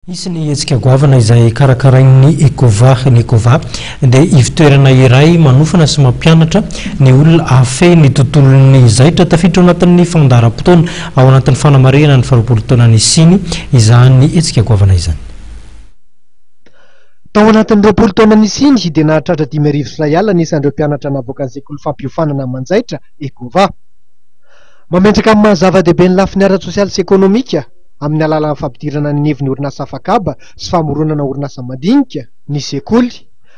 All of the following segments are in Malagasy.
Isany hetsika goavana izay karakarain'ny Ekova dia ivitoerana iray manofana sy mampianatra ny olona afeny tontolon'ny zaitra tafiditra ao anatin'ny fandaharam-potoana ao anatin'ny fanamarihana ny faharoapolo taona ny siny izany hetsika goavana izany. Tao anatin'ny roapolo taona ny siny dia nahatratra 5,000 sy alina isan'ireo mpianatra navoaka ny sekoly fampiofanana manjaitra Ekova. Mametraka amin'ny mahazava-dehibe ny lafiny ara-tsosialy sy ekonomika amin'ny alalan'ny fampidirana ny neviny orinasa afakaba sy famoronana orinasa madinika ny sekoly,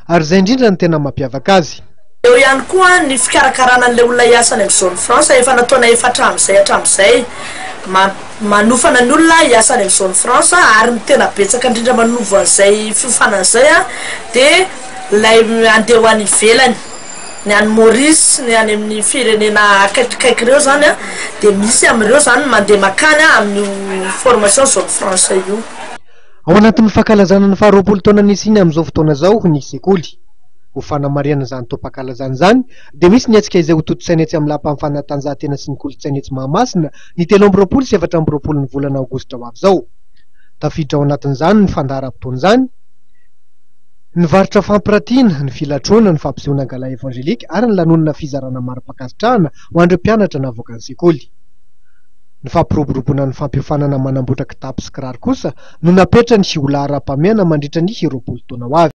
ary izay indrindra ny tena mampiavaka azy. Eo ihany koa ny fikarakarana an'ilay olona hiasa any amin'ny zone franche efa nataona efa hatramin'izay manofana ny olona hiasa any amin'ny zone franche, ary ny tena betsaka indrindra manova an'izay fiofanan'izay dia ilay andeha ho any ivelany, ny any Maurice, ny any amin'ny firenena akaikikaiky ireo zany dia misy amin'ireo zany mandeha makany amin'ny formation zone franche io. Ao anatin'ny fankalazana ny faharoapolo taona ny siny amin'izao fotoana izao ny sekoly. Ho fanamariana izany tompam-pahakalazana izany dia misy ny hetsika izay ho toto-tsaina etsy amin'ny lapan'ny fanatanjahantena sy ny kolontsaina etsy Mahamasina ny 13 sy 14 ny volana aogositra ho avy izao. Tafiditra ao anatin'izany ny fandaharam-potoana izany, ny varotra fampiratiana, ny filatroana, ny fampisehoana gala evangelika ary ny lanonana fizarana mari-pakasitrahana ho an'ireo mpianatra navoaka ny sekoly. Ny fampiroboroboana ny fampiofanana manamboatra kitapo sy kiraro kosa no napetra ny hiolaram-pameana mandritra ny 20 taona ho avy.